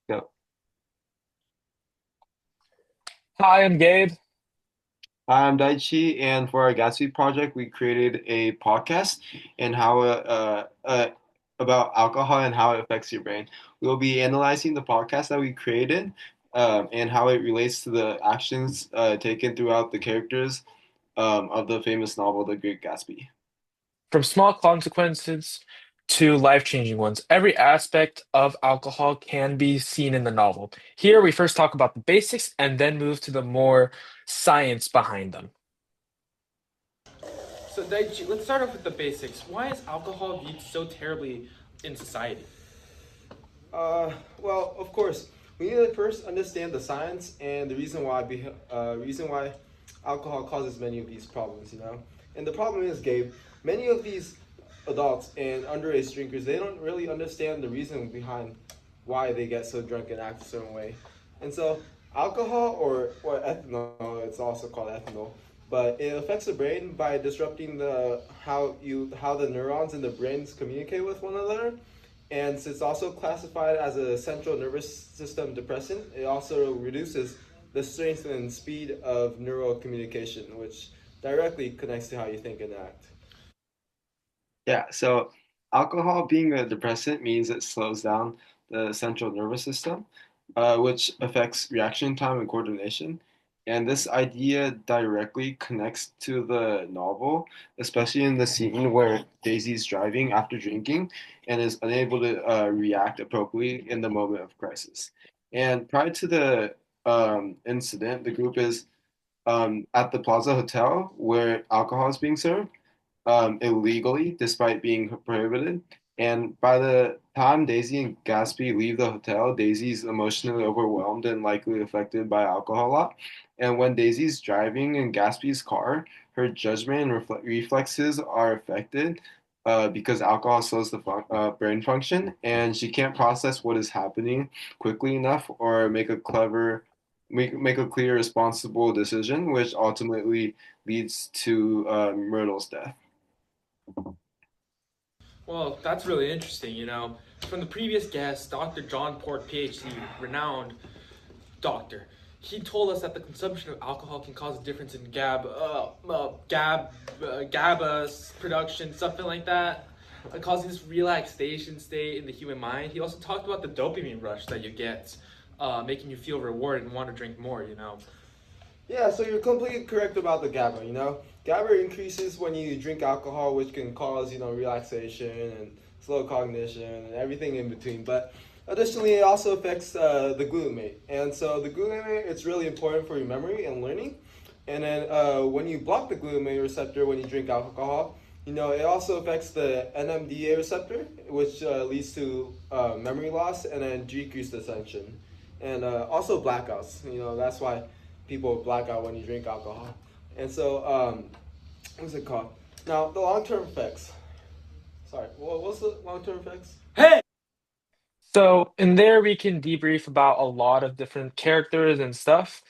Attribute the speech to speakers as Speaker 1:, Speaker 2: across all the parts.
Speaker 1: Go.
Speaker 2: Hi, I'm Gabe.
Speaker 1: I'm Daichi, and for our Gatsby project, we created a podcast and how about alcohol and how it affects your brain. We'll be analyzing the podcast that we created and how it relates to the actions taken throughout the characters of the famous novel, The Great Gatsby.
Speaker 2: From small consequences to life-changing ones, every aspect of alcohol can be seen in the novel. Here, we first talk about the basics and then move to the more science behind them.
Speaker 3: So, Daichi, let's start off with the basics. Why is alcohol viewed so terribly in society?
Speaker 4: Well, of course, we need to first understand the science and the reason why alcohol causes many of these problems. And the problem is, Gabe, many of these adults and underage drinkers they don't really understand the reason behind why they get so drunk and act a certain way. And so, alcohol or ethanol, it's also called ethanol, but it affects the brain by disrupting how the neurons in the brains communicate with one another, and since it's also classified as a central nervous system depressant, it also reduces the strength and speed of neural communication, which directly connects to how you think and act.
Speaker 1: Yeah, so alcohol being a depressant means it slows down the central nervous system, which affects reaction time and coordination. And this idea directly connects to the novel, especially in the scene where Daisy's driving after drinking and is unable to react appropriately in the moment of crisis. And prior to the incident, the group is at the Plaza Hotel where alcohol is being served illegally despite being prohibited. And by the time Daisy and Gatsby leave the hotel, Daisy's emotionally overwhelmed and likely affected by alcohol a lot. And when Daisy's driving in Gatsby's car, her judgment and reflexes are affected because alcohol slows the brain function, and she can't process what is happening quickly enough or make a clear, responsible decision, which ultimately leads to Myrtle's death.
Speaker 3: Well, that's really interesting. From the previous guest, Dr. John Port, PhD, renowned doctor, he told us that the consumption of alcohol can cause a difference in GABA production, something like that, causing this relaxation state in the human mind. He also talked about the dopamine rush that you get, making you feel rewarded and want to drink more.
Speaker 4: Yeah, so you're completely correct about the GABA. GABA increases when you drink alcohol, which can cause relaxation and slow cognition and everything in between. But additionally, it also affects the glutamate, and so the glutamate it's really important for your memory and learning. And then when you block the glutamate receptor when you drink alcohol, it also affects the NMDA receptor, which leads to memory loss and then decreased attention, and also blackouts. That's why people black out when you drink alcohol. And so, what's it called? Now, the long term effects. Sorry, what's the long term effects?
Speaker 3: Hey!
Speaker 2: So in there, we can debrief about a lot of different characters and stuff.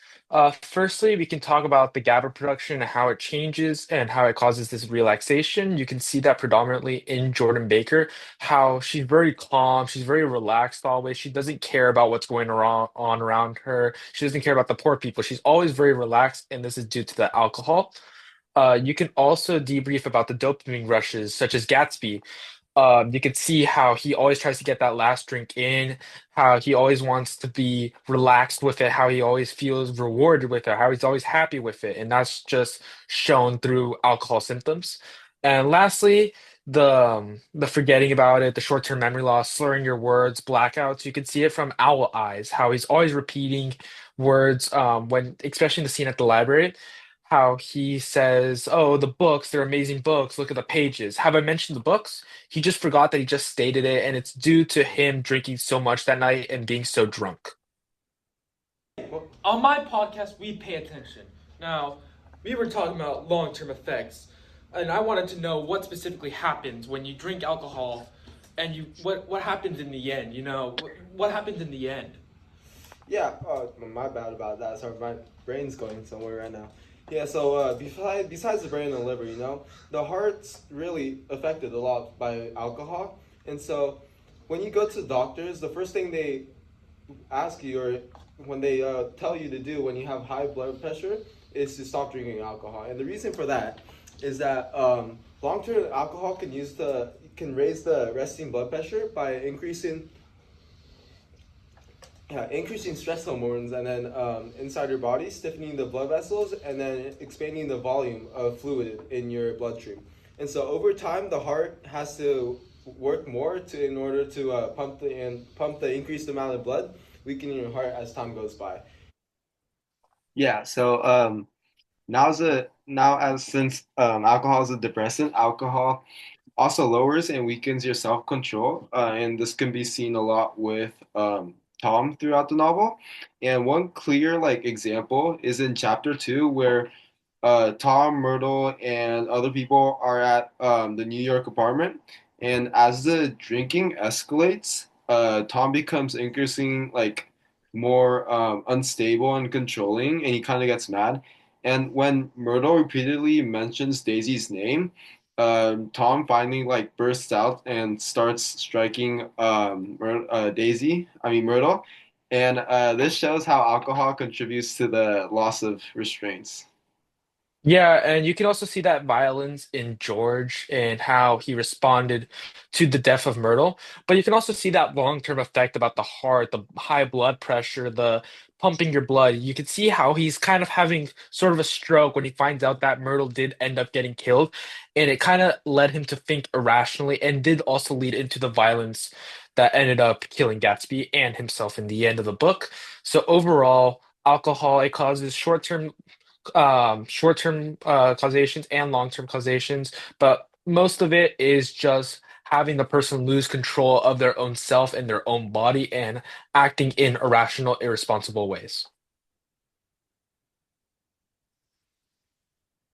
Speaker 2: Firstly, we can talk about the GABA production and how it changes and how it causes this relaxation. You can see that predominantly in Jordan Baker, how she's very calm, she's very relaxed always. She doesn't care about what's going on around her. She doesn't care about the poor people. She's always very relaxed, and this is due to the alcohol. You can also debrief about the dopamine rushes, such as Gatsby. You can see how he always tries to get that last drink in, how he always wants to be relaxed with it, how he always feels rewarded with it, how he's always happy with it. And that's just shown through alcohol symptoms. And lastly, the forgetting about it, the short-term memory loss, slurring your words, blackouts. You can see it from Owl Eyes, how he's always repeating words when, especially in the scene at the library, how he says, "Oh, the books, they're amazing books. Look at the pages." Have I mentioned the books? He just forgot that he just stated it, and it's due to him drinking so much that night and being so drunk.
Speaker 4: Well,
Speaker 3: On my podcast, we pay attention. Now, we were talking about long term effects, and I wanted to know what specifically happens when you drink alcohol and what happens in the end, what happens in the end.
Speaker 4: yeah, my bad about that. Sorry, my brain's going somewhere right now. Yeah, so besides the brain and the liver, the heart's really affected a lot by alcohol. And so when you go to doctors, the first thing ask you, or when they tell you to do when you have high blood pressure, is to stop drinking alcohol. And the reason for that is that long-term alcohol can raise the resting blood pressure by increasing stress hormones and then inside your body, stiffening the blood vessels and then expanding the volume of fluid in your bloodstream. And so over time, the heart has to work more in order to pump the increased amount of blood, weakening your heart as time goes by.
Speaker 1: Yeah, so now as since alcohol is a depressant, alcohol also lowers and weakens your self-control, and this can be seen a lot with Tom throughout the novel. And one clear like example is in chapter 2 where Tom, Myrtle, and other people are at the New York apartment. And as the drinking escalates, Tom becomes increasing like more unstable and controlling, and he kind of gets mad. And when Myrtle repeatedly mentions Daisy's name, Tom finally like bursts out and starts striking Myrtle. And this shows how alcohol contributes to the loss of restraints.
Speaker 2: Yeah, and you can also see that violence in George and how he responded to the death of Myrtle. But you can also see that long-term effect about the heart, the high blood pressure, the pumping your blood. You can see how he's kind of having sort of a stroke when he finds out that Myrtle did end up getting killed. And it kind of led him to think irrationally and did also lead into the violence that ended up killing Gatsby and himself in the end of the book. So overall, alcohol, it causes short-term causations and long-term causations, but most of it is just having the person lose control of their own self and their own body and acting in irrational, irresponsible ways.